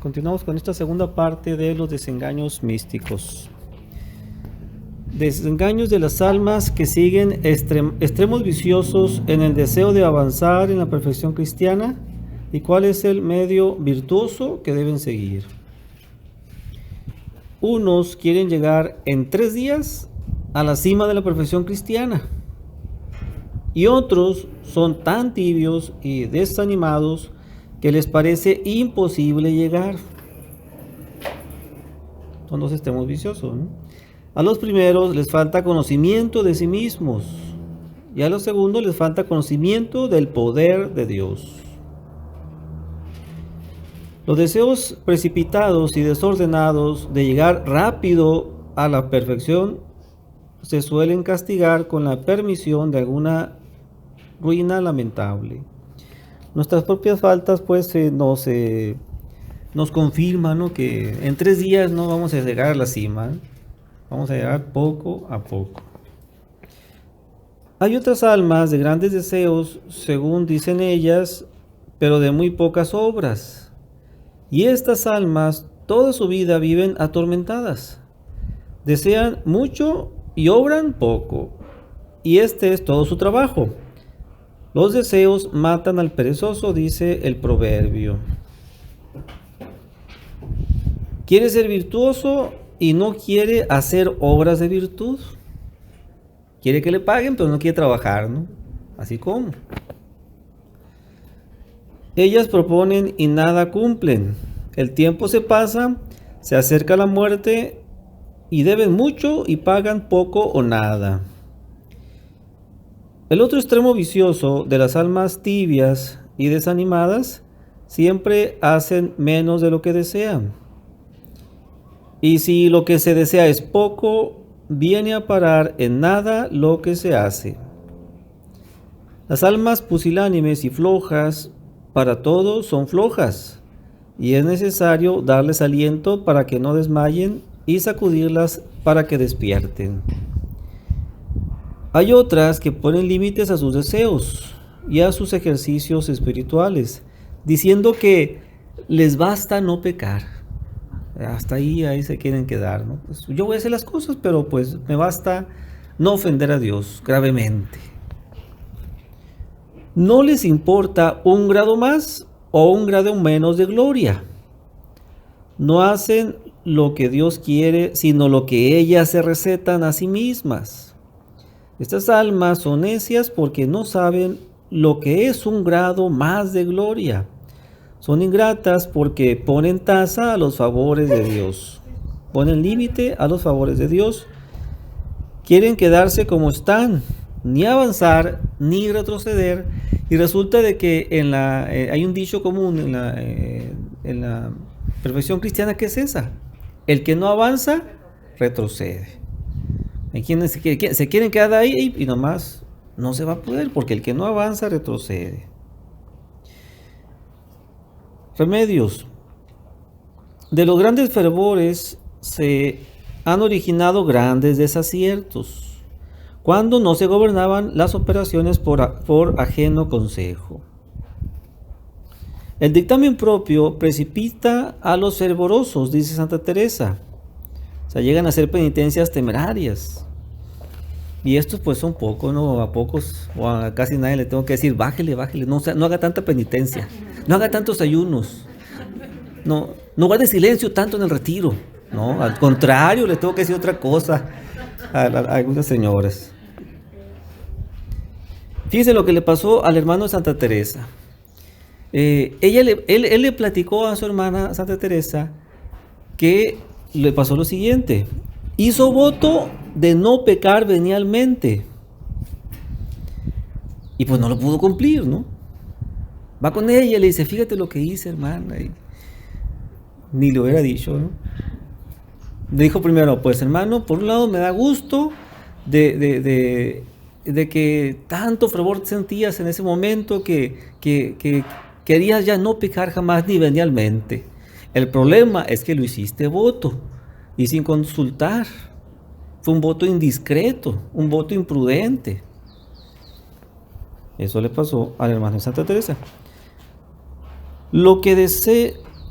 Continuamos con esta segunda parte de los desengaños místicos. Desengaños de las almas que siguen extremos viciosos en el deseo de avanzar en la perfección cristiana y cuál es el medio virtuoso que deben seguir. Unos quieren llegar en 3 días a la cima de la perfección cristiana y otros son tan tibios y desanimados que les parece imposible llegar. Son los extremos viciosos, ¿no? A los primeros les falta conocimiento de sí mismos y a los segundos les falta conocimiento del poder de Dios. Los deseos precipitados y desordenados de llegar rápido a la perfección se suelen castigar con la permisión de alguna ruina lamentable. Nuestras propias faltas pues nos confirman, ¿no?, que en 3 días no vamos a llegar a la cima, vamos a llegar poco a poco. Hay otras almas de grandes deseos, según dicen ellas, pero de muy pocas obras. Y estas almas toda su vida viven atormentadas. Desean mucho y obran poco. Y este es todo su trabajo. Los deseos matan al perezoso, dice el proverbio. Quiere ser virtuoso y no quiere hacer obras de virtud. Quiere que le paguen, pero no quiere trabajar, ¿no? Así como. Ellas proponen y nada cumplen. El tiempo se pasa, se acerca la muerte y deben mucho y pagan poco o nada. El otro extremo vicioso de las almas tibias y desanimadas siempre hacen menos de lo que desean. Y si lo que se desea es poco, viene a parar en nada lo que se hace. Las almas pusilánimes y flojas para todo son flojas, y es necesario darles aliento para que no desmayen y sacudirlas para que despierten. Hay otras que ponen límites a sus deseos y a sus ejercicios espirituales, diciendo que les basta no pecar. Hasta ahí se quieren quedar, ¿no? Pues yo voy a hacer las cosas, pero pues me basta no ofender a Dios gravemente. No les importa un grado más o un grado menos de gloria. No hacen lo que Dios quiere, sino lo que ellas se recetan a sí mismas. Estas almas son necias porque no saben lo que es un grado más de gloria. Son ingratas porque ponen tasa a los favores de Dios. Ponen límite a los favores de Dios. Quieren quedarse como están, ni avanzar, ni retroceder. Y resulta de que hay un dicho común en la perfección cristiana que es esa. El que no avanza, retrocede. Hay quienes se quieren quedar ahí y nomás no se va a poder, porque el que no avanza, retrocede. Remedios. De los grandes fervores se han originado grandes desaciertos, cuando no se gobernaban las operaciones por ajeno consejo. El dictamen propio precipita a los fervorosos, dice Santa Teresa. O sea, llegan a hacer penitencias temerarias. Y estos pues son pocos, ¿no? A pocos o a casi nadie le tengo que decir, bájele, no haga tanta penitencia, no haga tantos ayunos, no guarde silencio tanto en el retiro. No, al contrario, le tengo que decir otra cosa a algunas señoras. Fíjense lo que le pasó al hermano de Santa Teresa. Él le platicó a su hermana Santa Teresa que le pasó lo siguiente. Hizo voto de no pecar venialmente. Y pues no lo pudo cumplir, ¿no? Va con ella y le dice, fíjate lo que hice, hermana. Y ni le hubiera dicho, ¿no? Le dijo primero, pues hermano, por un lado me da gusto de que tanto fervor sentías en ese momento que querías ya no pecar jamás ni venialmente. El problema es que lo hiciste voto y sin consultar. Fue un voto indiscreto, un voto imprudente. Eso le pasó al hermano de Santa Teresa. Lo que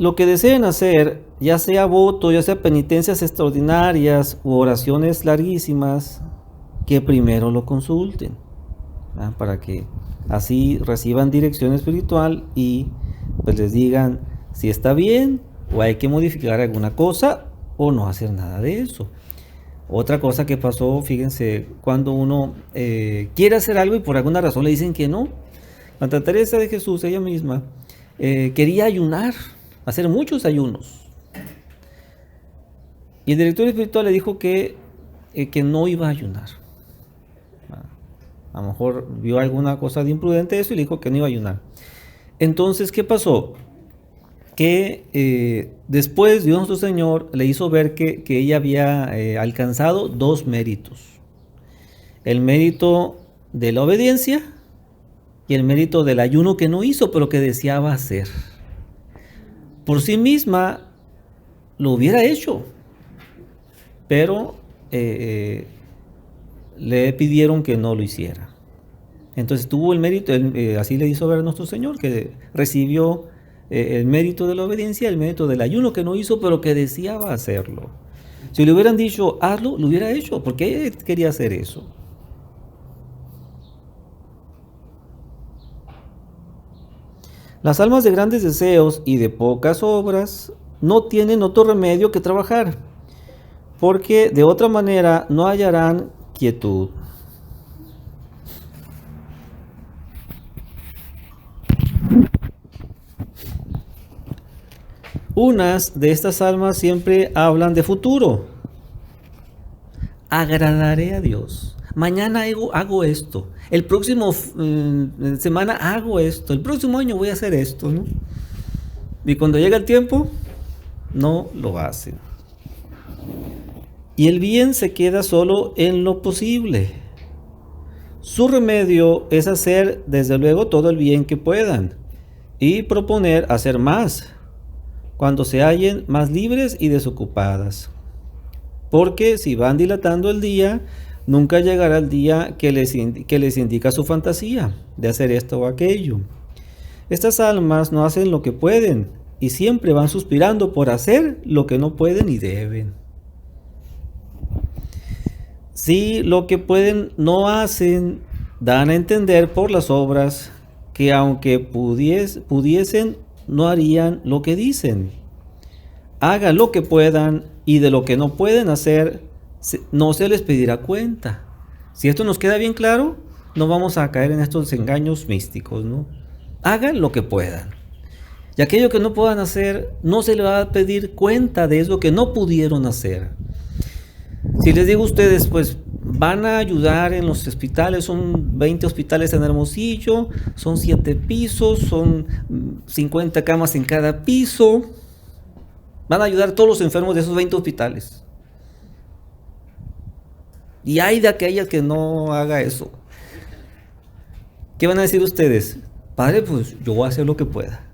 lo que deseen hacer, ya sea voto, ya sea penitencias extraordinarias u oraciones larguísimas, que primero lo consulten, ¿verdad? Para que así reciban dirección espiritual y pues les digan si está bien o hay que modificar alguna cosa o no hacer nada de eso. Otra cosa que pasó, fíjense, cuando uno quiere hacer algo y por alguna razón le dicen que no. Santa Teresa de Jesús, ella misma, quería ayunar, hacer muchos ayunos. Y el director espiritual le dijo que no iba a ayunar. A lo mejor vio alguna cosa de imprudente eso y le dijo que no iba a ayunar. Entonces, ¿qué pasó? Que después Dios nuestro Señor le hizo ver que ella había alcanzado dos méritos. El mérito de la obediencia y el mérito del ayuno que no hizo, pero que deseaba hacer. Por sí misma lo hubiera hecho, pero le pidieron que no lo hiciera. Entonces tuvo el mérito, así le hizo ver a nuestro Señor, que recibió el mérito de la obediencia, el mérito del ayuno que no hizo, pero que deseaba hacerlo. Si le hubieran dicho, hazlo, lo hubiera hecho, porque ella quería hacer eso. Las almas de grandes deseos y de pocas obras no tienen otro remedio que trabajar, porque de otra manera no hallarán quietud. Unas de estas almas siempre hablan de futuro. Agradaré a Dios. Mañana hago esto. El próximo semana hago esto. El próximo año voy a hacer esto, ¿no? Y cuando llega el tiempo, no lo hacen. Y el bien se queda solo en lo posible. Su remedio es hacer, desde luego, todo el bien que puedan y proponer hacer más cuando se hallen más libres y desocupadas. Porque si van dilatando el día, nunca llegará el día que les indica su fantasía de hacer esto o aquello. Estas almas no hacen lo que pueden y siempre van suspirando por hacer lo que no pueden y deben. Si lo que pueden no hacen, dan a entender por las obras que aunque pudiesen, no harían lo que dicen. Hagan lo que puedan y de lo que no pueden hacer, no se les pedirá cuenta. Si esto nos queda bien claro, no vamos a caer en estos engaños místicos, ¿no? Hagan lo que puedan. Y aquello que no puedan hacer, no se les va a pedir cuenta de eso que no pudieron hacer. Si les digo a ustedes, pues van a ayudar en los hospitales, son 20 hospitales en Hermosillo, son 7 pisos, son 50 camas en cada piso. Van a ayudar a todos los enfermos de esos 20 hospitales. Y hay de aquellas que no haga eso. ¿Qué van a decir ustedes? Padre, pues yo voy a hacer lo que pueda.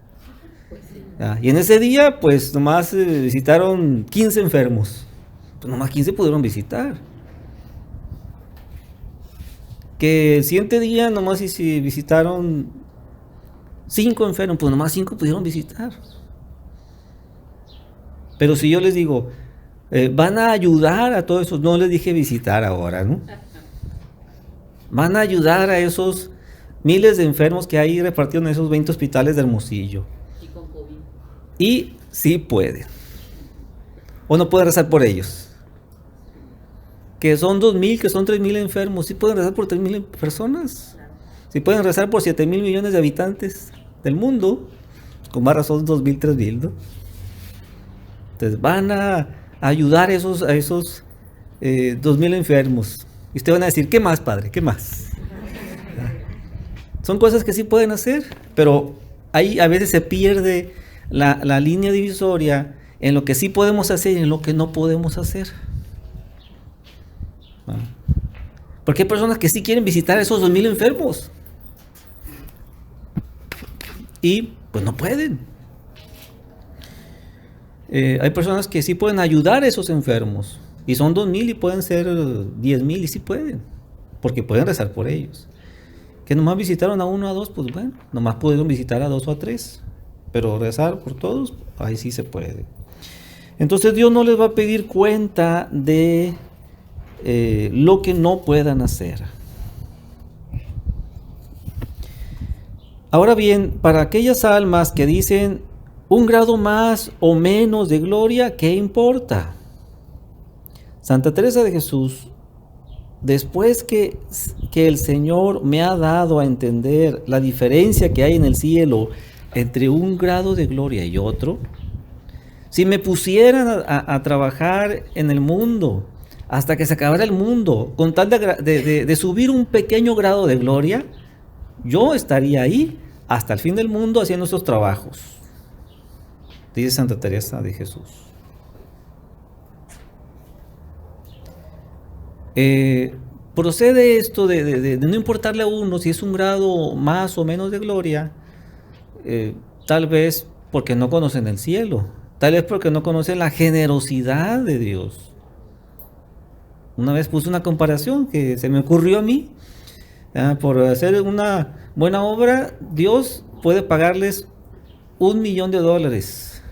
Y en ese día, pues nomás visitaron 15 enfermos. Pues nomás 15 pudieron visitar. Que el siguiente día nomás si visitaron 5 enfermos, pues nomás 5 pudieron visitar. Pero si yo les digo, van a ayudar a todos esos, no les dije visitar ahora, ¿no? Van a ayudar a esos miles de enfermos que hay repartidos en esos 20 hospitales de Hermosillo. Y con COVID. Y sí pueden. O no pueden rezar por ellos. Que son 2,000, que son 3,000 enfermos. Sí pueden rezar por 3,000 personas. Claro. Sí pueden rezar por 7,000 millones de habitantes del mundo. Con más razón 2,000, 3,000, ¿no? Entonces van a ayudar a esos 2,000 enfermos. Y ustedes van a decir, ¿qué más, padre? ¿Qué más? Son cosas que sí pueden hacer, pero ahí a veces se pierde la línea divisoria en lo que sí podemos hacer y en lo que no podemos hacer. Porque hay personas que sí quieren visitar a esos 2,000 enfermos. Y pues no pueden. Hay personas que sí pueden ayudar a esos enfermos. Y son 2,000 y pueden ser 10,000 y sí pueden. Porque pueden rezar por ellos. Que nomás visitaron a 1 o a 2, pues bueno, nomás pudieron visitar a 2 o a 3. Pero rezar por todos, ahí sí se puede. Entonces Dios no les va a pedir cuenta de lo que no puedan hacer. Ahora bien, para aquellas almas que dicen un grado más o menos de gloria, ¿qué importa? Santa Teresa de Jesús, después que el Señor me ha dado a entender la diferencia que hay en el cielo entre un grado de gloria y otro, si me pusieran a trabajar en el mundo hasta que se acabara el mundo, con tal de subir un pequeño grado de gloria, yo estaría ahí hasta el fin del mundo haciendo esos trabajos, dice Santa Teresa de Jesús. Procede esto de no importarle a uno si es un grado más o menos de gloria, tal vez porque no conocen el cielo, tal vez porque no conocen la generosidad de Dios. Una vez puse una comparación que se me ocurrió a mí. Por hacer una buena obra, Dios puede pagarles $1,000,000.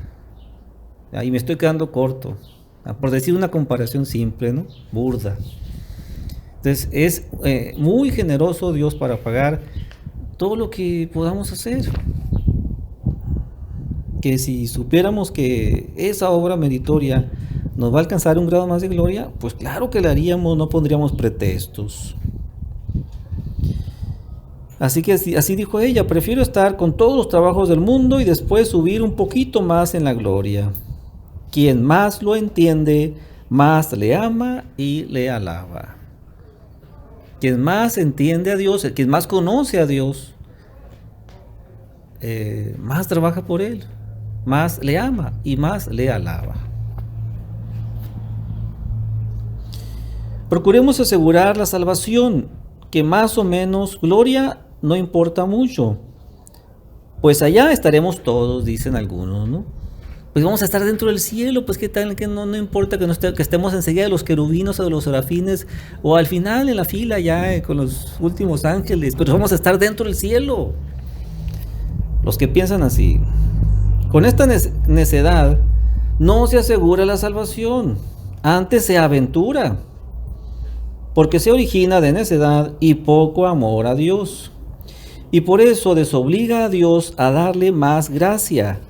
Y me estoy quedando corto, por decir una comparación simple, ¿no? Burda. Entonces es muy generoso Dios para pagar todo lo que podamos hacer. Que si supiéramos que esa obra meritoria nos va a alcanzar un grado más de gloria, pues claro que la haríamos, no pondríamos pretextos. Así que así dijo ella: prefiero estar con todos los trabajos del mundo y después subir un poquito más en la gloria. Quien más lo entiende, más le ama y le alaba. Quien más entiende a Dios, quien más conoce a Dios, más trabaja por Él, más le ama y más le alaba. Procuremos asegurar la salvación, que más o menos gloria no importa mucho, pues allá estaremos todos, dicen algunos, ¿no? Pues vamos a estar dentro del cielo, pues qué tal, que no importa que estemos enseguida de los querubinos o de los serafines, o al final en la fila ya con los últimos ángeles, pero vamos a estar dentro del cielo. Los que piensan así, con esta necedad no se asegura la salvación, antes se aventura, porque se origina de necedad y poco amor a Dios, y por eso desobliga a Dios a darle más gracia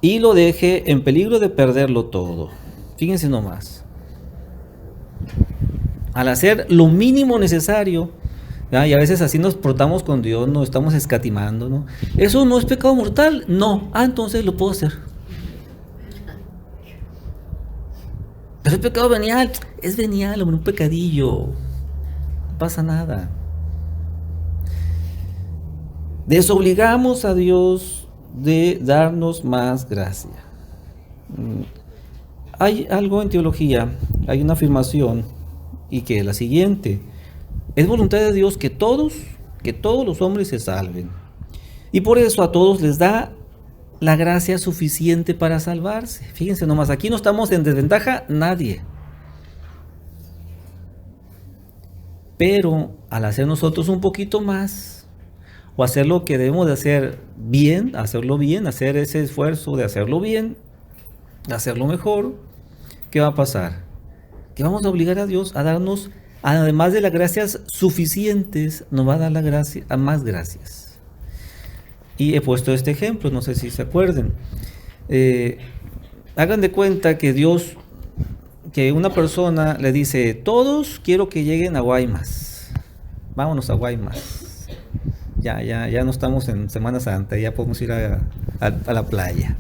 y lo deje en peligro de perderlo todo. Fíjense nomás, al hacer lo mínimo necesario, y a veces así nos portamos con Dios, no estamos escatimando, ¿no? Eso no es pecado mortal, no, entonces lo puedo hacer. Pero es pecado venial, es venial, hombre, un pecadillo, no pasa nada. Desobligamos a Dios de darnos más gracia. Hay algo en teología, hay una afirmación, y que es la siguiente: es voluntad de Dios que todos los hombres se salven, y por eso a todos les da la gracia suficiente para salvarse. Fíjense nomás, aquí no estamos en desventaja nadie, pero al hacer nosotros un poquito más, o hacer lo que debemos de hacer bien, hacerlo bien, hacer ese esfuerzo de hacerlo bien, de hacerlo mejor, ¿qué va a pasar? Que vamos a obligar a Dios a darnos, además de las gracias suficientes, nos va a dar la gracia, a más gracias. Y he puesto este ejemplo, no sé si se acuerden. Hagan de cuenta que Dios, que una persona le dice: todos quiero que lleguen a Guaymas, vámonos a Guaymas. Ya no estamos en Semana Santa, ya podemos ir a la playa.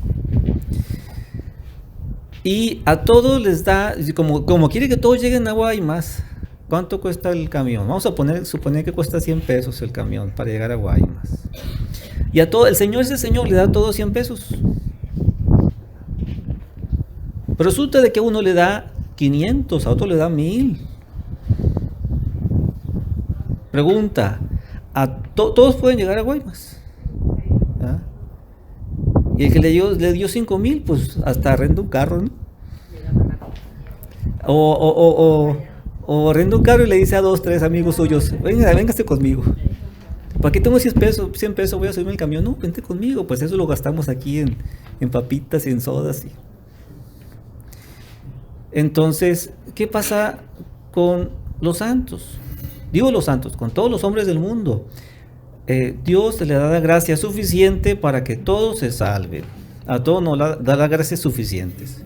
Y a todos les da, como quiere que todos lleguen a Guaymas, ¿cuánto cuesta el camión? Vamos a suponer que cuesta 100 pesos el camión para llegar a Guaymas. Y a todo, ese señor le da a todos 100 pesos. Pero resulta de que a uno le da 500, a otro le da 1000. Pregunta: todos pueden llegar a Guaymas, ¿ah? Y el que le dio 5,000, pues hasta arrenda un carro, ¿no? O arrenda un carro y le dice a 2, 3 amigos suyos: véngase conmigo. ¿Para qué tengo 100 pesos? Voy a subirme el camión. No, vente conmigo. Pues eso lo gastamos aquí en papitas y en sodas. Entonces, ¿qué pasa con los santos? Digo los santos, con todos los hombres del mundo. Dios le da la gracia suficiente para que todos se salven. A todos nos da las gracias suficientes.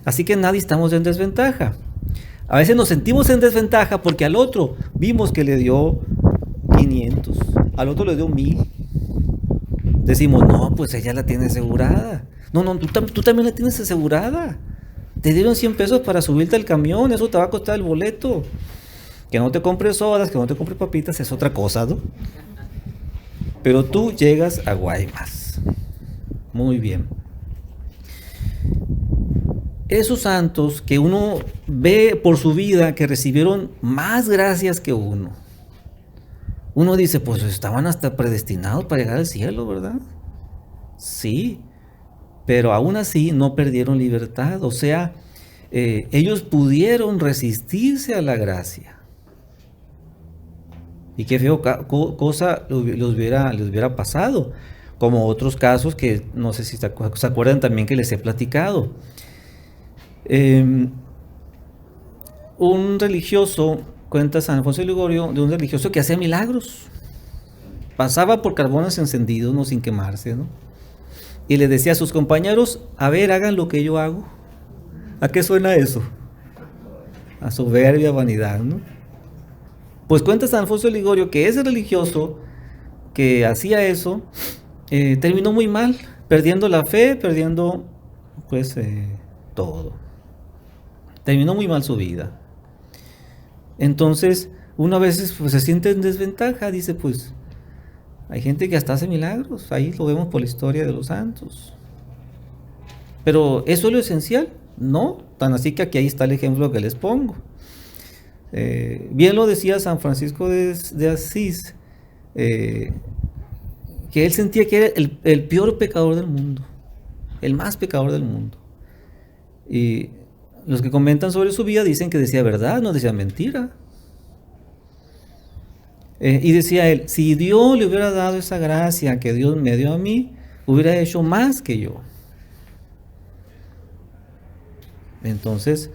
Así que nadie estamos en desventaja. A veces nos sentimos en desventaja porque al otro vimos que le dio 500, al otro le dio 1000. Decimos, no, pues ella la tiene asegurada. No, tú también la tienes asegurada. Te dieron 100 pesos para subirte al camión, eso te va a costar el boleto. Que no te compres sodas, que no te compres papitas, es otra cosa, ¿no? Pero tú llegas a Guaymas. Muy bien. Esos santos que uno ve por su vida que recibieron más gracias que uno. Uno dice, pues estaban hasta predestinados para llegar al cielo, ¿verdad? Sí, pero aún así no perdieron libertad. O sea, ellos pudieron resistirse a la gracia. Y qué feo cosa les hubiera pasado. Como otros casos que no sé si se acuerdan también que les he platicado. Un religioso, cuenta San Alfonso de Ligorio, de un religioso que hacía milagros. Pasaba por carbones encendidos, no sin quemarse, ¿no? Y le decía a sus compañeros, a ver, hagan lo que yo hago. ¿A qué suena eso? A soberbia, vanidad, ¿no? Pues cuenta San Alfonso de Ligorio que ese religioso que hacía eso, terminó muy mal, perdiendo la fe, perdiendo pues todo. Terminó muy mal su vida. Entonces, uno a veces pues, se siente en desventaja, dice pues, hay gente que hasta hace milagros, ahí lo vemos por la historia de los santos. Pero ¿eso es lo esencial? No, tan así que aquí ahí está el ejemplo que les pongo. Bien lo decía San Francisco de Asís, que él sentía que era el peor pecador del mundo, el más pecador del mundo. Y los que comentan sobre su vida dicen que decía verdad, no decía mentira. Y decía él, si Dios le hubiera dado esa gracia que Dios me dio a mí, hubiera hecho más que yo. Entonces,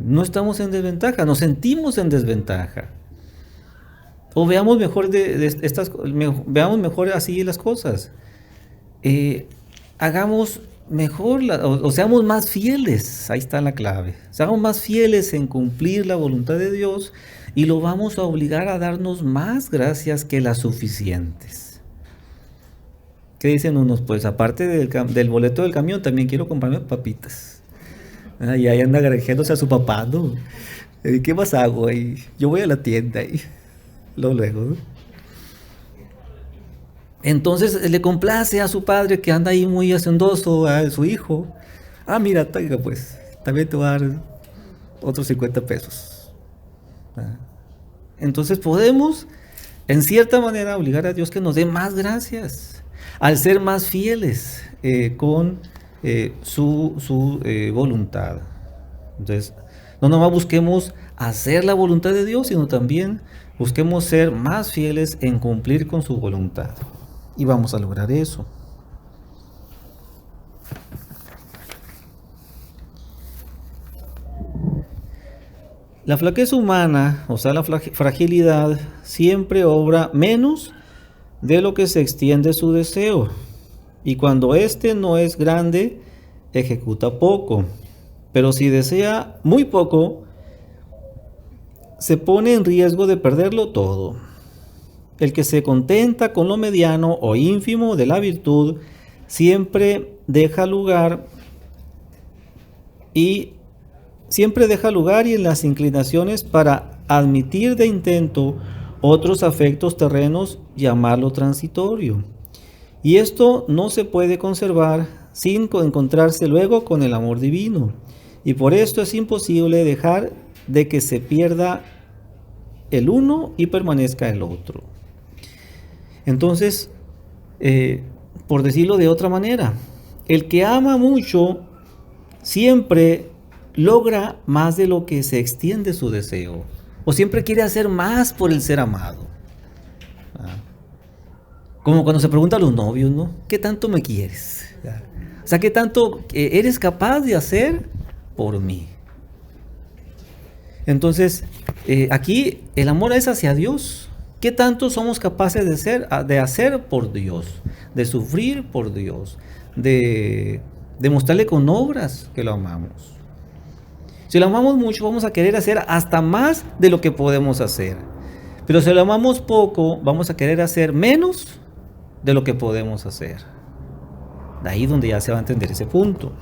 no estamos en desventaja, nos sentimos en desventaja. O veamos mejor veamos mejor así las cosas. Hagamos mejor, o seamos más fieles, ahí está la clave. Seamos más fieles en cumplir la voluntad de Dios y lo vamos a obligar a darnos más gracias que las suficientes. ¿Qué dicen unos? Pues aparte del boleto del camión, también quiero comprarme papitas. Y ahí anda granjeándose a su papá, ¿no? ¿Qué más hago ahí? Yo voy a la tienda y luego, ¿no? Entonces le complace a su padre que anda ahí muy hacendoso a su hijo. Ah, mira, tenga pues, también te voy a dar otros 50 pesos. Entonces podemos, en cierta manera, obligar a Dios que nos dé más gracias, al ser más fieles con su voluntad. Entonces, no nomás busquemos hacer la voluntad de Dios, sino también busquemos ser más fieles en cumplir con su voluntad. Y vamos a lograr eso. La flaqueza humana, o sea, la fragilidad, siempre obra menos de lo que se extiende su deseo. Y cuando éste no es grande, ejecuta poco. Pero si desea muy poco, se pone en riesgo de perderlo todo. El que se contenta con lo mediano o ínfimo de la virtud, siempre deja lugar y en las inclinaciones para admitir de intento otros afectos terrenos, llamarlo transitorio. Y esto no se puede conservar sin encontrarse luego con el amor divino. Y por esto es imposible dejar de que se pierda el uno y permanezca el otro. Entonces, por decirlo de otra manera, el que ama mucho siempre logra más de lo que se extiende su deseo, o siempre quiere hacer más por el ser amado. Como cuando se pregunta a los novios, ¿no? ¿Qué tanto me quieres? O sea, ¿qué tanto eres capaz de hacer por mí? Entonces, aquí el amor es hacia Dios. ¿Qué tanto somos capaces de hacer por Dios? De sufrir por Dios. De mostrarle con obras que lo amamos. Si lo amamos mucho, vamos a querer hacer hasta más de lo que podemos hacer. Pero si lo amamos poco, vamos a querer hacer menos de lo que podemos hacer. De ahí donde ya se va a entender ese punto.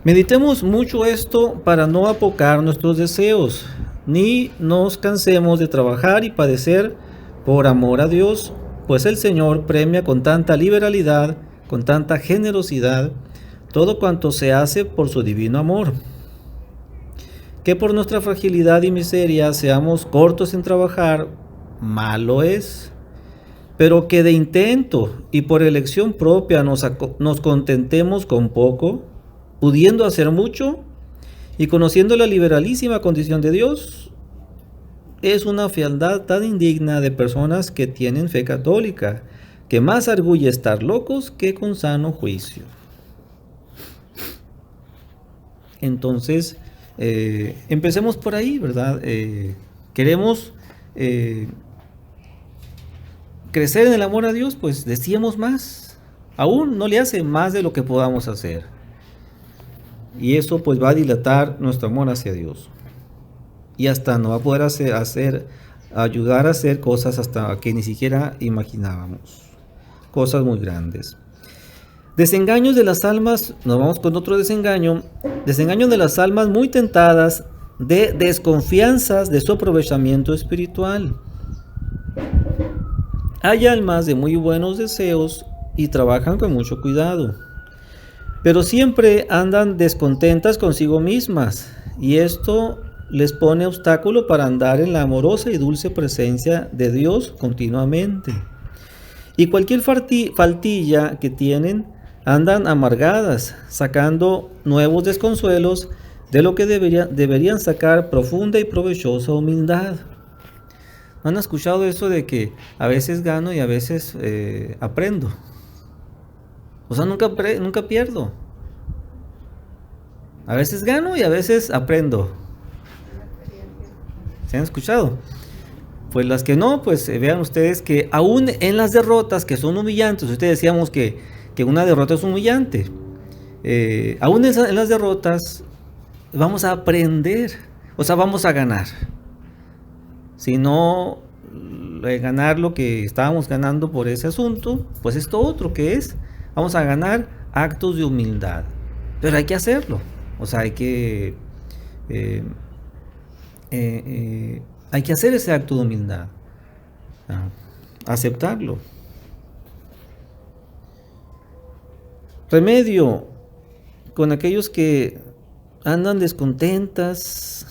Meditemos mucho esto para no apocar nuestros deseos, ni nos cansemos de trabajar y padecer por amor a Dios, pues el Señor premia con tanta liberalidad, con tanta generosidad, todo cuanto se hace por su divino amor. Que por nuestra fragilidad y miseria seamos cortos en trabajar, malo es, pero que de intento y por elección propia nos contentemos con poco, pudiendo hacer mucho y conociendo la liberalísima condición de Dios, es una fealdad tan indigna de personas que tienen fe católica, que más arguye estar locos que con sano juicio. Entonces, empecemos por ahí, ¿verdad? Queremos crecer en el amor a Dios, pues decíamos más. Aún no le hace más de lo que podamos hacer. Y eso pues va a dilatar nuestro amor hacia Dios. Y hasta nos va a poder ayudar a hacer cosas hasta que ni siquiera imaginábamos. Cosas muy grandes. Desengaños de las almas, nos vamos con otro desengaño. Desengaños de las almas muy tentadas de desconfianzas de su aprovechamiento espiritual. Hay almas de muy buenos deseos y trabajan con mucho cuidado, pero siempre andan descontentas consigo mismas, y esto les pone obstáculo para andar en la amorosa y dulce presencia de Dios continuamente. Y cualquier faltilla que tienen, andan amargadas, sacando nuevos desconsuelos de lo que deberían sacar profunda y provechosa humildad. ¿Han escuchado eso de que a veces gano y a veces aprendo? O sea, nunca pierdo. A veces gano y a veces aprendo. ¿Se han escuchado? Pues las que no, pues vean ustedes que aún en las derrotas que son humillantes, ustedes decíamos que una derrota es humillante. Aún en las derrotas vamos a aprender, o sea, vamos a ganar. Si no ganar lo que estábamos ganando por ese asunto, pues esto otro que es, vamos a ganar actos de humildad. Pero hay que hacerlo, o sea, hay que hacer ese acto de humildad, aceptarlo. Remedio con aquellos que andan descontentas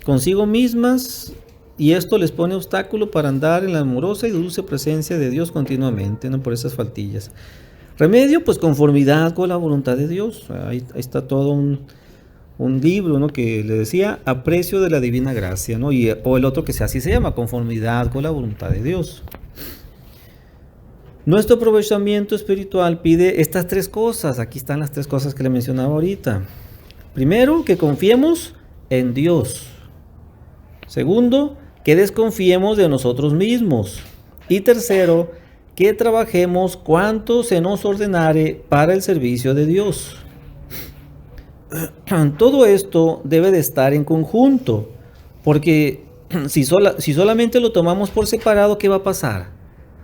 consigo mismas, y esto les pone obstáculo para andar en la amorosa y dulce presencia de Dios continuamente, ¿no? Por esas faltillas. Remedio, pues conformidad con la voluntad de Dios. Ahí está todo un libro, ¿no? Que le decía aprecio de la divina gracia, ¿no? O el otro que así se llama, conformidad con la voluntad de Dios. Nuestro aprovechamiento espiritual pide estas tres cosas. Aquí están las tres cosas que le mencionaba ahorita. Primero, que confiemos en Dios. Segundo, que desconfiemos de nosotros mismos. Y tercero, que trabajemos cuanto se nos ordenare para el servicio de Dios. Todo esto debe de estar en conjunto, porque si solamente lo tomamos por separado, ¿qué va a pasar?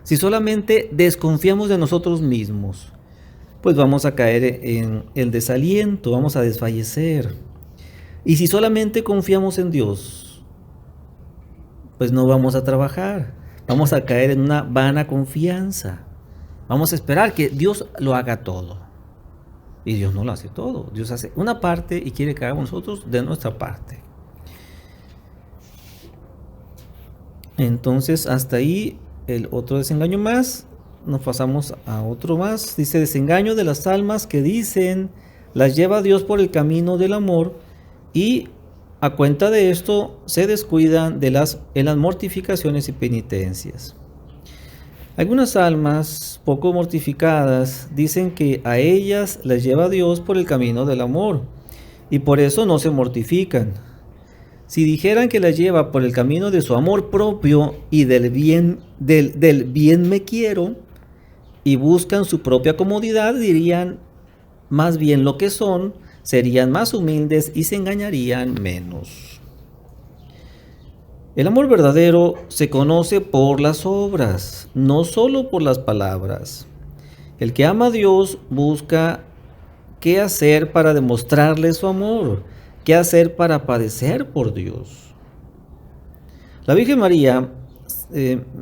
Si solamente desconfiamos de nosotros mismos, pues vamos a caer en el desaliento, vamos a desfallecer. Y si solamente confiamos en Dios, pues no vamos a trabajar, vamos a caer en una vana confianza. Vamos a esperar que Dios lo haga todo. Y Dios no lo hace todo. Dios hace una parte y quiere que hagamos nosotros de nuestra parte. Entonces, hasta ahí el otro desengaño más. Nos pasamos a otro más. Dice, desengaño de las almas que dicen, las lleva Dios por el camino del amor y A cuenta de esto, se descuidan en las mortificaciones y penitencias. Algunas almas poco mortificadas dicen que a ellas las lleva Dios por el camino del amor y por eso no se mortifican. Si dijeran que las lleva por el camino de su amor propio y del bien me quiero y buscan su propia comodidad, dirían más bien lo que son, serían más humildes y se engañarían menos. El amor verdadero se conoce por las obras, no solo por las palabras. El que ama a Dios busca qué hacer para demostrarle su amor, qué hacer para padecer por Dios. La Virgen María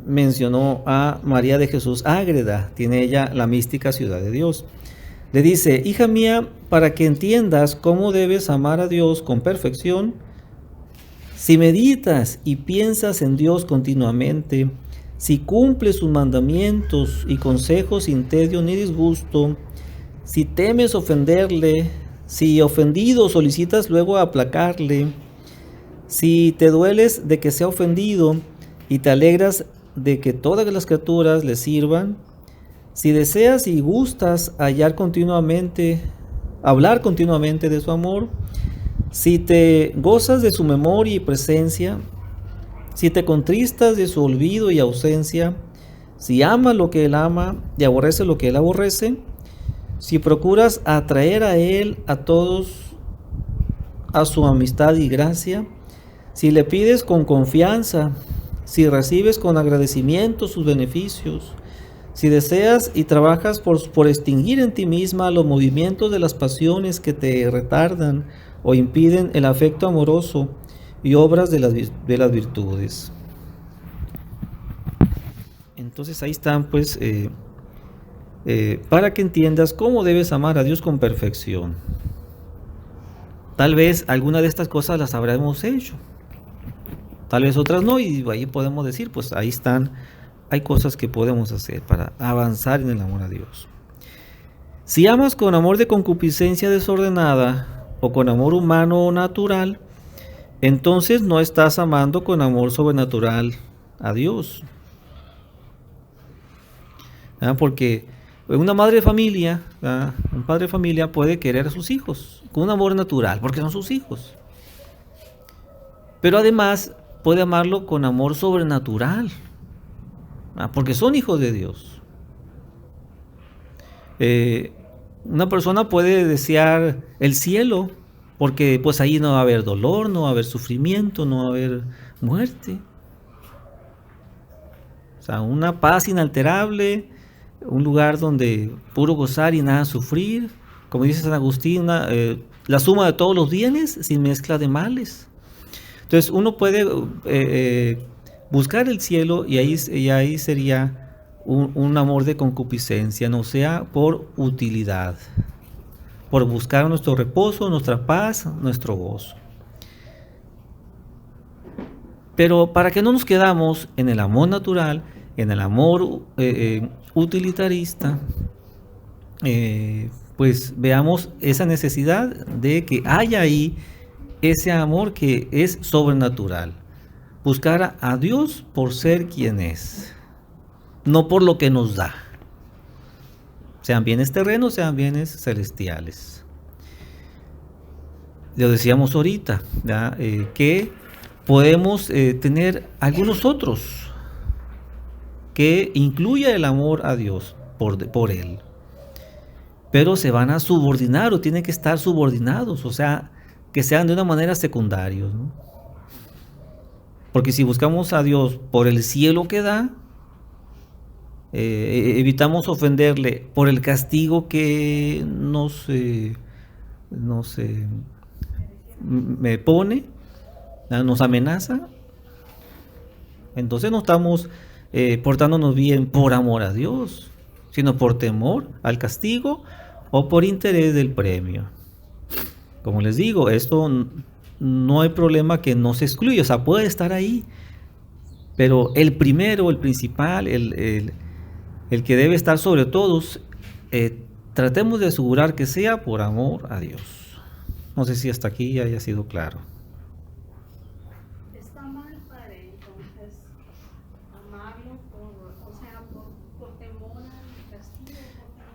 mencionó a María de Jesús Ágreda, tiene ella la mística Ciudad de Dios. Le dice: hija mía, para que entiendas cómo debes amar a Dios con perfección, si meditas y piensas en Dios continuamente, si cumples sus mandamientos y consejos sin tedio ni disgusto, si temes ofenderle, si ofendido solicitas luego aplacarle, si te dueles de que sea ofendido y te alegras de que todas las criaturas le sirvan, si deseas y gustas hablar continuamente de su amor, si te gozas de su memoria y presencia, si te contristas de su olvido y ausencia, si amas lo que él ama y aborreces lo que él aborrece, si procuras atraer a él a todos a su amistad y gracia, si le pides con confianza, si recibes con agradecimiento sus beneficios, si deseas y trabajas por extinguir en ti misma los movimientos de las pasiones que te retardan o impiden el afecto amoroso y obras de las virtudes. Entonces ahí están, pues, para que entiendas cómo debes amar a Dios con perfección. Tal vez alguna de estas cosas las habremos hecho, tal vez otras no, y ahí podemos decir, pues ahí están, hay cosas que podemos hacer para avanzar en el amor a Dios. Si amas con amor de concupiscencia desordenada o con amor humano o natural, entonces no estás amando con amor sobrenatural a Dios. Porque una madre de familia, un padre de familia puede querer a sus hijos con un amor natural, porque son sus hijos. Pero además puede amarlo con amor sobrenatural, porque son hijos de Dios. Una persona puede desear el cielo, porque pues ahí no va a haber dolor, no va a haber sufrimiento, no va a haber muerte. O sea, una paz inalterable, un lugar donde puro gozar y nada sufrir. Como dice San Agustín, la suma de todos los bienes sin mezcla de males. Entonces uno puede buscar el cielo y ahí sería un amor de concupiscencia, no sea por utilidad, por buscar nuestro reposo, nuestra paz, nuestro gozo. Pero para que no nos quedamos en el amor natural, en el amor utilitarista, pues veamos esa necesidad de que haya ahí ese amor que es sobrenatural. Buscar a Dios por ser quien es, no por lo que nos da. Sean bienes terrenos, sean bienes celestiales. Lo decíamos ahorita, que podemos tener algunos otros que incluya el amor a Dios por Él. Pero se van a subordinar o tienen que estar subordinados, o sea, que sean de una manera secundaria, ¿no? Porque si buscamos a Dios por el cielo que da, evitamos ofenderle por el castigo que me pone, nos amenaza, entonces no estamos portándonos bien por amor a Dios, sino por temor al castigo o por interés del premio. Como les digo, esto no hay problema que no se excluya, o sea, puede estar ahí, pero el primero, el principal, el que debe estar sobre todos, tratemos de asegurar que sea por amor a Dios. No sé si hasta aquí haya sido claro.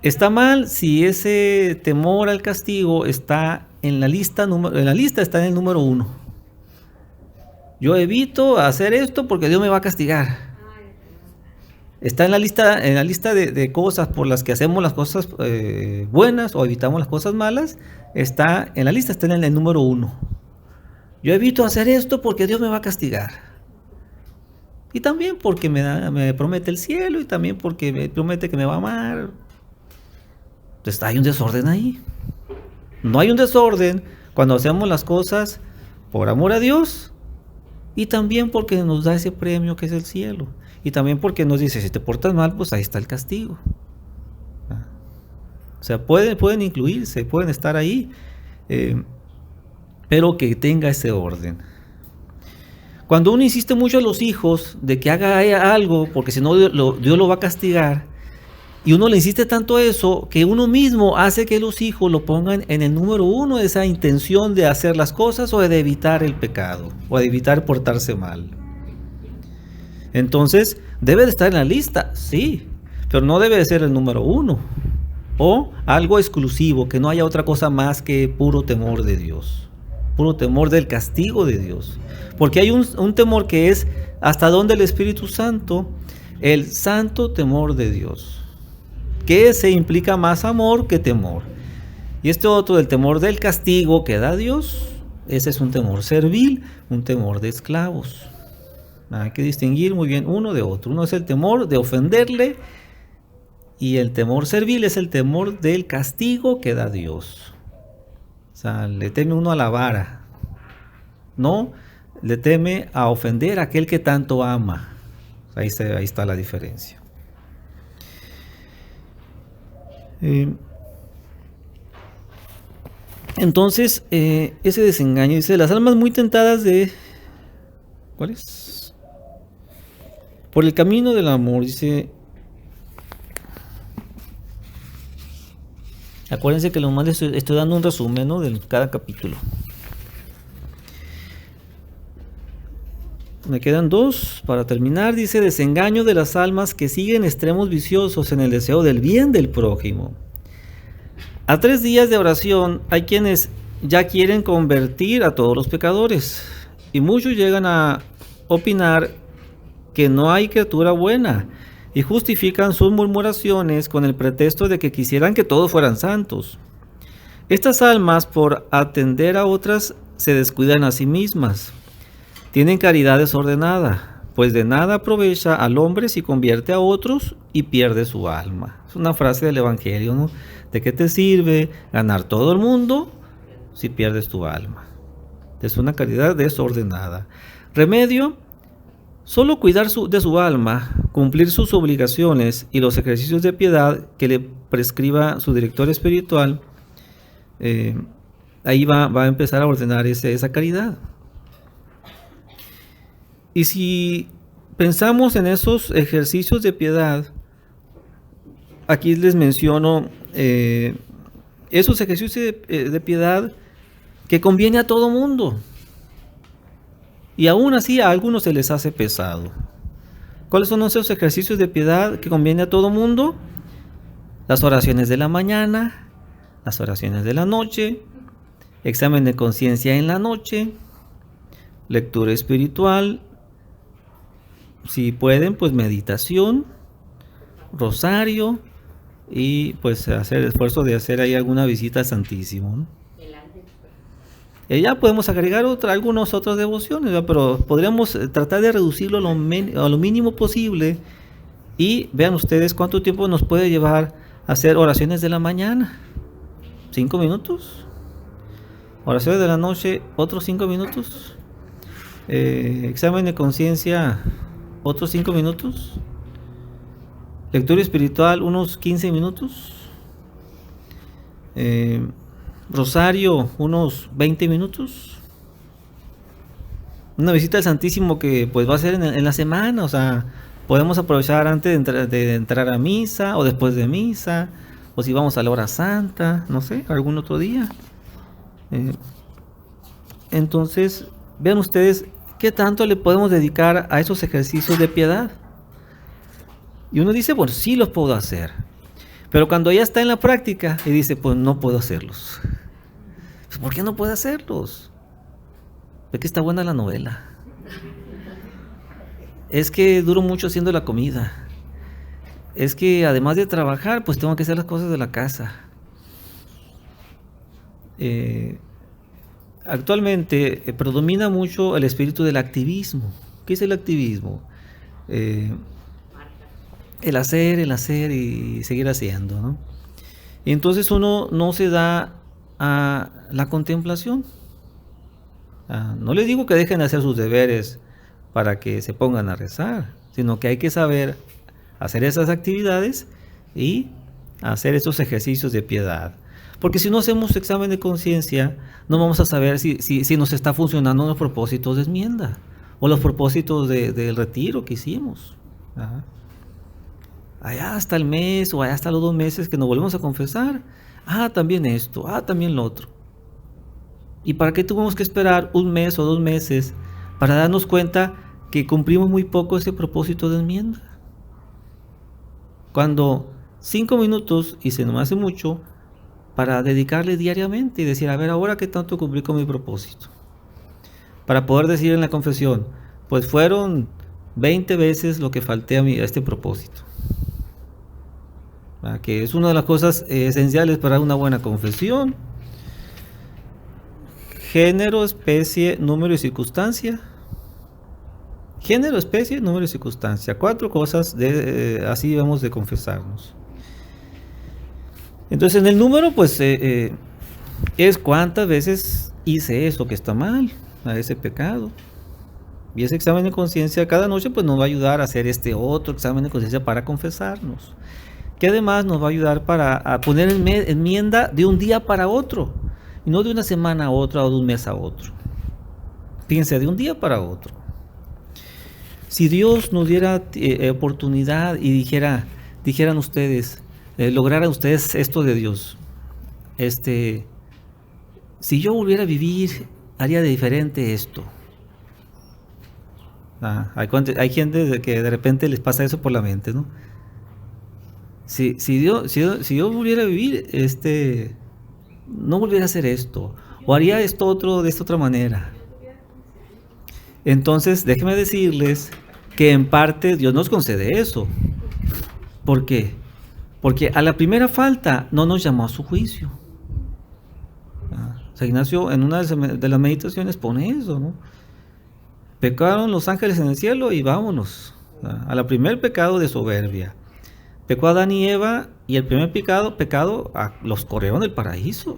Está mal si ese temor al castigo está en la lista, está en el número 1. Yo evito hacer esto porque Dios me va a castigar. Está en la lista de cosas por las que hacemos las cosas buenas o evitamos las cosas malas. Está en la lista, está en el número 1. Yo evito hacer esto porque Dios me va a castigar. Y también porque me promete el cielo y también porque me promete que me va a amar. Entonces hay un desorden ahí. No hay un desorden cuando hacemos las cosas por amor a Dios y también porque nos da ese premio que es el cielo. Y también porque nos dice, si te portas mal, pues ahí está el castigo. O sea, pueden incluirse, pueden estar ahí, pero que tenga ese orden. Cuando uno insiste mucho a los hijos de que haga algo, porque si no Dios lo va a castigar, y uno le insiste tanto eso, que uno mismo hace que los hijos lo pongan en el número 1 de esa intención de hacer las cosas o de evitar el pecado, o de evitar portarse mal. Entonces, debe de estar en la lista, sí, pero no debe de ser el número 1. O algo exclusivo, que no haya otra cosa más que puro temor de Dios. Puro temor del castigo de Dios. Porque hay un temor que es hasta donde el Espíritu Santo, el santo temor de Dios. Que se implica más amor que temor. Y este otro, del temor del castigo que da Dios, ese es un temor servil, un temor de esclavos. Hay que distinguir muy bien uno de otro. Uno es el temor de ofenderle y el temor servil es el temor del castigo que da Dios. O sea, le teme uno a la vara, no le teme a ofender a aquel que tanto ama. Ahí está la diferencia. Entonces, ese desengaño, dice, las almas muy tentadas de... ¿Cuál es? Por el camino del amor, dice... Acuérdense que lo más les estoy dando un resumen, ¿no?, de cada capítulo. Me quedan 2 para terminar. Dice, desengaño de las almas que siguen extremos viciosos en el deseo del bien del prójimo. A 3 días de oración hay quienes ya quieren convertir a todos los pecadores. Y muchos llegan a opinar que no hay criatura buena y justifican sus murmuraciones con el pretexto de que quisieran que todos fueran santos. Estas almas, por atender a otras, se descuidan a sí mismas. Tienen caridad desordenada, pues de nada aprovecha al hombre si convierte a otros y pierde su alma. Es una frase del Evangelio, ¿no? ¿De qué te sirve ganar todo el mundo si pierdes tu alma? Es una caridad desordenada. Remedio: solo cuidar de su alma, cumplir sus obligaciones y los ejercicios de piedad que le prescriba su director espiritual. Ahí va a empezar a ordenar esa caridad. Y si pensamos en esos ejercicios de piedad, aquí les menciono esos ejercicios de piedad que conviene a todo mundo. Y aún así a algunos se les hace pesado. ¿Cuáles son esos ejercicios de piedad que conviene a todo mundo? Las oraciones de la mañana, las oraciones de la noche, examen de conciencia en la noche, lectura espiritual, si pueden, pues meditación, rosario y pues hacer el esfuerzo de hacer ahí alguna visita al Santísimo, ¿no? Ya podemos agregar algunas otras devociones, ¿verdad? Pero podríamos tratar de reducirlo a lo mínimo posible. Y vean ustedes cuánto tiempo nos puede llevar a hacer oraciones de la mañana. 5 minutos. Oraciones de la noche, otros 5 minutos. Examen de conciencia, otros 5 minutos. Lectura espiritual, unos 15 minutos. Rosario, unos 20 minutos. Una visita al Santísimo que pues va a ser en la semana. O sea, podemos aprovechar antes de entrar a misa o después de misa, o si vamos a la hora santa, no sé, algún otro día. Entonces, vean ustedes qué tanto le podemos dedicar a esos ejercicios de piedad. Y uno dice, bueno, sí los puedo hacer. Pero cuando ya está en la práctica y dice, pues no puedo hacerlos. Pues, ¿por qué no puede hacerlos? Es que está buena la novela. Es que duro mucho haciendo la comida. Es que además de trabajar, pues tengo que hacer las cosas de la casa. Actualmente predomina mucho el espíritu del activismo. ¿Qué es el activismo? El hacer y seguir haciendo, ¿no? Y entonces uno no se da a la contemplación. No les digo que dejen de hacer sus deberes para que se pongan a rezar, sino que hay que saber hacer esas actividades y hacer esos ejercicios de piedad. Porque si no hacemos examen de conciencia, no vamos a saber si nos está funcionando los propósitos de enmienda o los propósitos del retiro que hicimos. Allá hasta el mes o allá hasta los 2 meses que nos volvemos a confesar. También esto, también lo otro. ¿Y para qué tuvimos que esperar 1 mes o 2 meses para darnos cuenta que cumplimos muy poco ese propósito de enmienda? Cuando 5 minutos, y se nos hace mucho, para dedicarle diariamente y decir, a ver, ahora qué tanto cumplí con mi propósito. Para poder decir en la confesión, pues fueron 20 veces lo que falté a este propósito. Que es una de las cosas esenciales para una buena confesión. Género, especie, número y circunstancia. Género, especie, número y circunstancia. 4 cosas, así debemos de confesarnos. Entonces en el número, pues, es cuántas veces hice eso que está mal, a ese pecado. Y ese examen de conciencia cada noche, pues, nos va a ayudar a hacer este otro examen de conciencia para confesarnos. Que además nos va a ayudar a poner enmienda de un día para otro. Y no de una semana a otra o de un mes a otro. Fíjense, de un día para otro. Si Dios nos diera oportunidad y dijeran ustedes, lograran ustedes esto de Dios, si yo volviera a vivir, haría de diferente esto. Hay gente que de repente les pasa eso por la mente, ¿no? Si yo volviera a vivir, no volviera a hacer esto, o haría esto otro de esta otra manera. Entonces, déjenme decirles que en parte Dios nos concede eso. ¿Por qué? Porque a la primera falta no nos llamó a su juicio. San Ignacio en una de las meditaciones pone eso, ¿no? Pecaron los ángeles en el cielo y vámonos. A la primer pecado de soberbia. Pecó Adán y Eva y el primer pecado los corrieron del paraíso.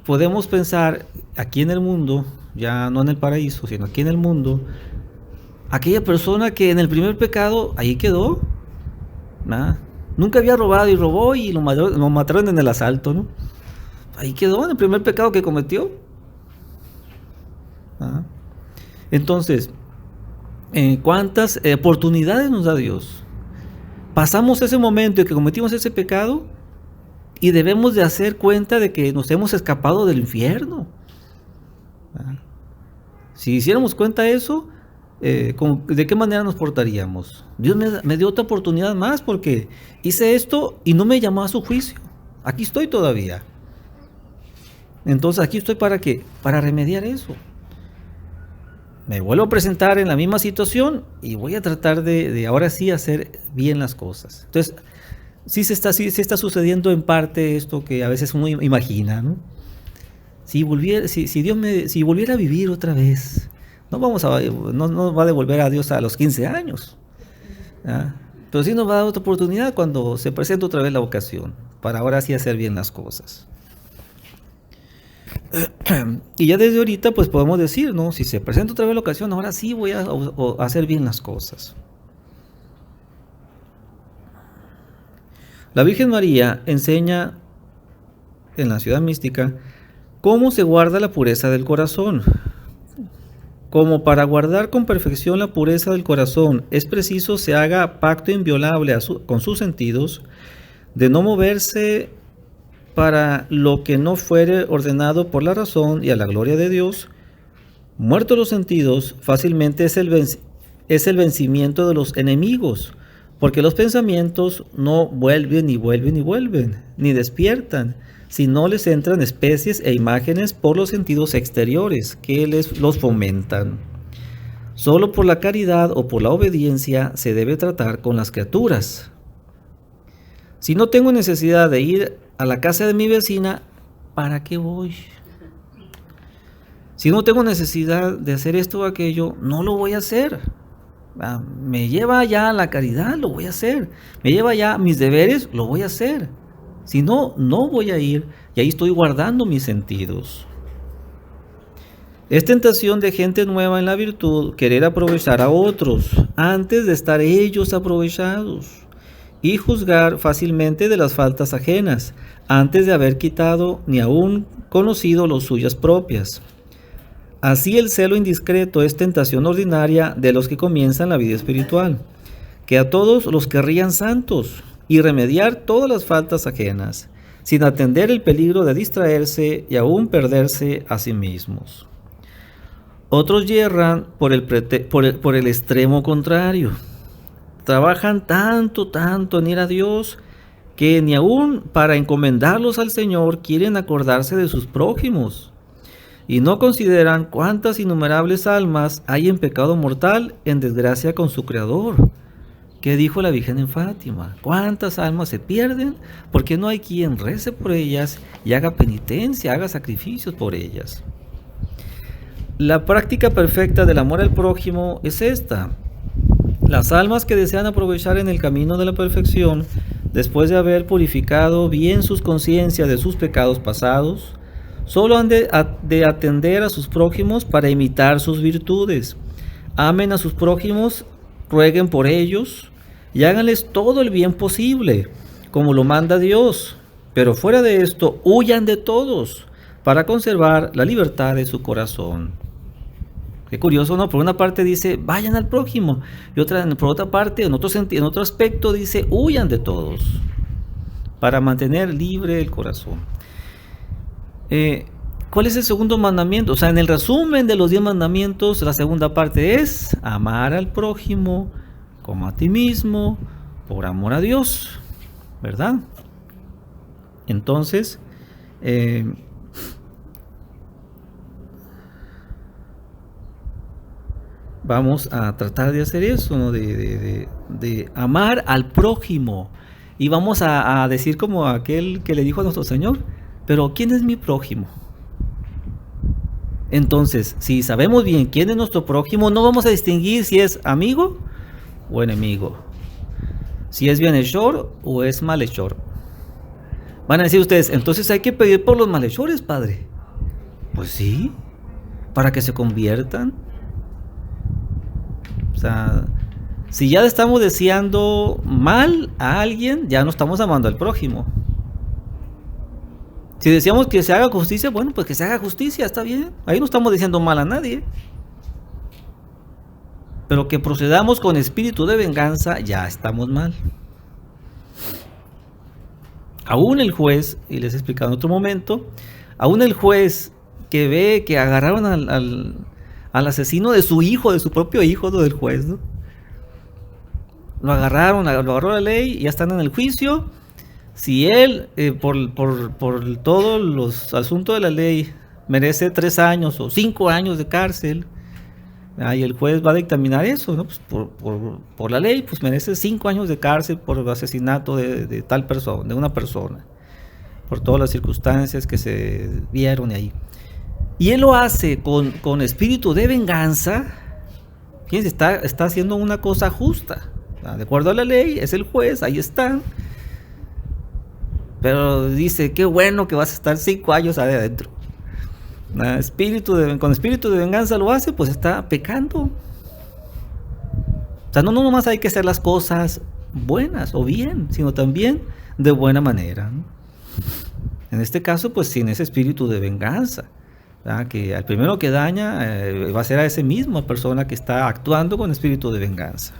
Podemos pensar aquí en el mundo, ya no en el paraíso, sino aquí en el mundo, aquella persona que en el primer pecado ahí quedó, nunca había robado y robó y lo mataron en el asalto, ¿no? Ahí quedó en el primer pecado que cometió. Entonces, ¿cuántas oportunidades nos da Dios? Pasamos ese momento en que cometimos ese pecado y debemos de hacer cuenta de que nos hemos escapado del infierno. Si hiciéramos cuenta de eso, ¿de qué manera nos portaríamos? Dios me dio otra oportunidad más porque hice esto y no me llamó a su juicio. Aquí estoy todavía. Entonces aquí estoy ¿para qué? Para remediar eso. Me vuelvo a presentar en la misma situación y voy a tratar de ahora sí hacer bien las cosas. Entonces, sí está sucediendo en parte esto que a veces uno imagina, ¿no? Si volviera a vivir otra vez, no va a devolver a Dios a los 15 años. Pero sí nos va a dar otra oportunidad cuando se presente otra vez la ocasión, para ahora sí hacer bien las cosas. Y ya desde ahorita pues podemos decir, ¿no? Si se presenta otra vez la ocasión, ahora sí voy a hacer bien las cosas. La Virgen María enseña en la Ciudad Mística cómo se guarda la pureza del corazón. Como para guardar con perfección la pureza del corazón es preciso se haga pacto inviolable con sus sentidos, de no moverse para lo que no fuere ordenado por la razón y a la gloria de Dios. Muertos los sentidos, fácilmente es el vencimiento de los enemigos, Porque los pensamientos no vuelven y vuelven y vuelven, ni despiertan, si no les entran especies e imágenes por los sentidos exteriores que los fomentan. Solo por la caridad o por la obediencia se debe tratar con las criaturas. Si no tengo necesidad de ir a la casa de mi vecina, ¿para qué voy? Si no tengo necesidad de hacer esto o aquello, no lo voy a hacer. Me lleva ya a la caridad, lo voy a hacer. Me lleva ya a mis deberes, lo voy a hacer. Si no, no voy a ir y ahí estoy guardando mis sentidos. Es tentación de gente nueva en la virtud querer aprovechar a otros antes de estar ellos aprovechados y juzgar fácilmente de las faltas ajenas antes de haber quitado ni aún conocido las suyas propias. Así el celo indiscreto es tentación ordinaria de los que comienzan la vida espiritual, que a todos los querrían santos y remediar todas las faltas ajenas, sin atender el peligro de distraerse y aún perderse a sí mismos. Otros yerran por el extremo contrario. Trabajan tanto en ir a Dios, que ni aún para encomendarlos al Señor quieren acordarse de sus prójimos. Y no consideran cuántas innumerables almas hay en pecado mortal, en desgracia con su Creador. ¿Qué dijo la Virgen en Fátima? ¿Cuántas almas se pierden? Porque no hay quien rece por ellas y haga penitencia, haga sacrificios por ellas. La práctica perfecta del amor al prójimo es esta. Las almas que desean aprovechar en el camino de la perfección, después de haber purificado bien sus conciencias de sus pecados pasados, solo han de atender a sus prójimos para imitar sus virtudes. Amen a sus prójimos, rueguen por ellos y háganles todo el bien posible, como lo manda Dios. Pero fuera de esto, huyan de todos para conservar la libertad de su corazón. Qué curioso, ¿no? Por una parte dice, vayan al prójimo, y por otra parte, en otro aspecto dice, huyan de todos para mantener libre el corazón. ¿Cuál es el segundo mandamiento? O sea, en el resumen de los 10 mandamientos, la segunda parte es amar al prójimo como a ti mismo, por amor a Dios, ¿verdad? Entonces, vamos a tratar de hacer eso, ¿no? De amar al prójimo. Y vamos a decir como aquel que le dijo a nuestro Señor, pero ¿quién es mi prójimo? Entonces, si sabemos bien quién es nuestro prójimo, no vamos a distinguir si es amigo o enemigo, si es bienhechor o es malhechor. Van a decir ustedes, entonces hay que pedir por los malhechores, padre. Pues sí, para que se conviertan. O sea, si ya estamos deseando mal a alguien, ya no estamos amando al prójimo. Si decíamos que se haga justicia, bueno, pues que se haga justicia, está bien. Ahí no estamos diciendo mal a nadie. Pero que procedamos con espíritu de venganza, ya estamos mal. Aún el juez, y les he explicado en otro momento, aún el juez que ve que agarraron al asesino de su hijo, de su propio hijo, ¿no? Del juez, ¿no? Lo agarró la ley y ya están en el juicio. Si él, por todos los asuntos de la ley, merece 3 años o 5 años de cárcel, y el juez va a dictaminar eso, ¿no? Pues por la ley, pues merece 5 años de cárcel por el asesinato de tal persona, de una persona, por todas las circunstancias que se vieron ahí. Y él lo hace con espíritu de venganza. Fíjense, está haciendo una cosa justa, de acuerdo a la ley, es el juez, ahí está. Pero dice, qué bueno que vas a estar 5 años adentro. Con espíritu de venganza lo hace, pues está pecando. O sea, no nomás hay que hacer las cosas buenas o bien, sino también de buena manera, ¿no? En este caso, pues sin ese espíritu de venganza, ¿verdad? Que al primero que daña va a ser a esa misma persona que está actuando con espíritu de venganza.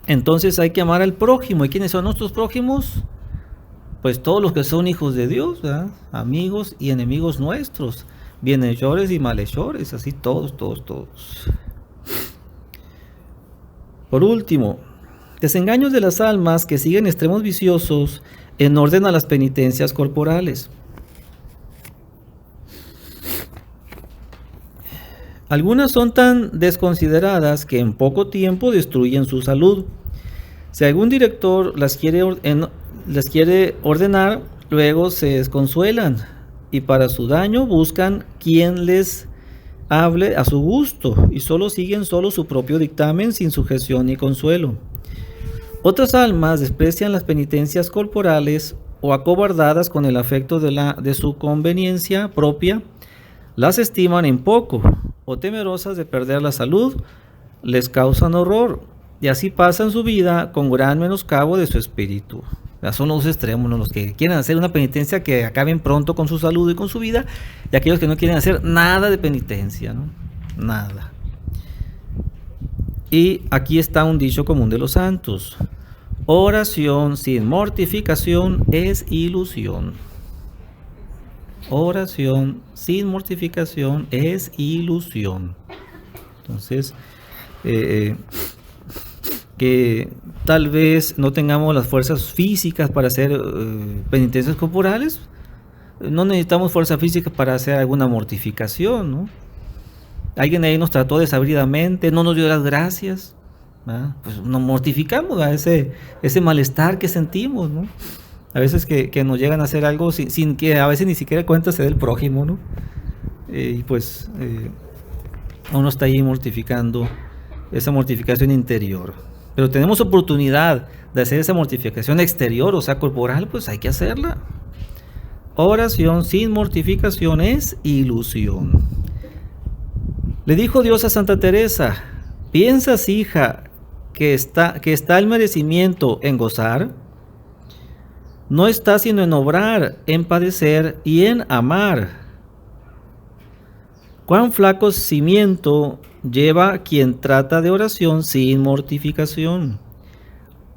Entonces hay que amar al prójimo. ¿Y quiénes son nuestros prójimos? Pues todos los que son hijos de Dios, ¿verdad? Amigos y enemigos nuestros, bienhechores y malhechores, así todos. Por último, desengaños de las almas que siguen extremos viciosos en orden a las penitencias corporales. Algunas son tan desconsideradas que en poco tiempo destruyen su salud. Si algún director las quiere ordenar, luego se desconsuelan y para su daño buscan quien les hable a su gusto y siguen su propio dictamen sin sujeción ni consuelo. Otras almas desprecian las penitencias corporales o acobardadas con el afecto de su conveniencia propia, las estiman en poco o temerosas de perder la salud, les causan horror y así pasan su vida con gran menoscabo de su espíritu. Son los extremos, ¿no? Los que quieren hacer una penitencia que acaben pronto con su salud y con su vida, y aquellos que no quieren hacer nada de penitencia, ¿no? Nada. Y aquí está un dicho común de los santos: oración sin mortificación es ilusión. Oración sin mortificación es ilusión. Entonces, que tal vez no tengamos las fuerzas físicas para hacer penitencias corporales, no necesitamos fuerza física para hacer alguna mortificación, ¿no? Alguien ahí nos trató desabridamente, no nos dio las gracias, ¿verdad? Pues nos mortificamos a ese malestar que sentimos, ¿no? A veces que nos llegan a hacer algo sin que a veces ni siquiera cuenta se dé el prójimo, ¿no? Y pues uno está ahí mortificando, esa mortificación interior. Pero tenemos oportunidad de hacer esa mortificación exterior, o sea, corporal, pues hay que hacerla. Oración sin mortificación es ilusión. Le dijo Dios a Santa Teresa: ¿piensas, hija, que está el merecimiento en gozar? No está sino en obrar, en padecer y en amar. Cuán flaco cimiento lleva quien trata de oración sin mortificación,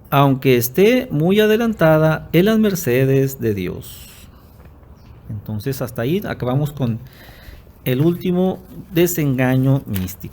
aunque esté muy adelantada en las mercedes de Dios. Entonces hasta ahí acabamos con el último desengaño místico.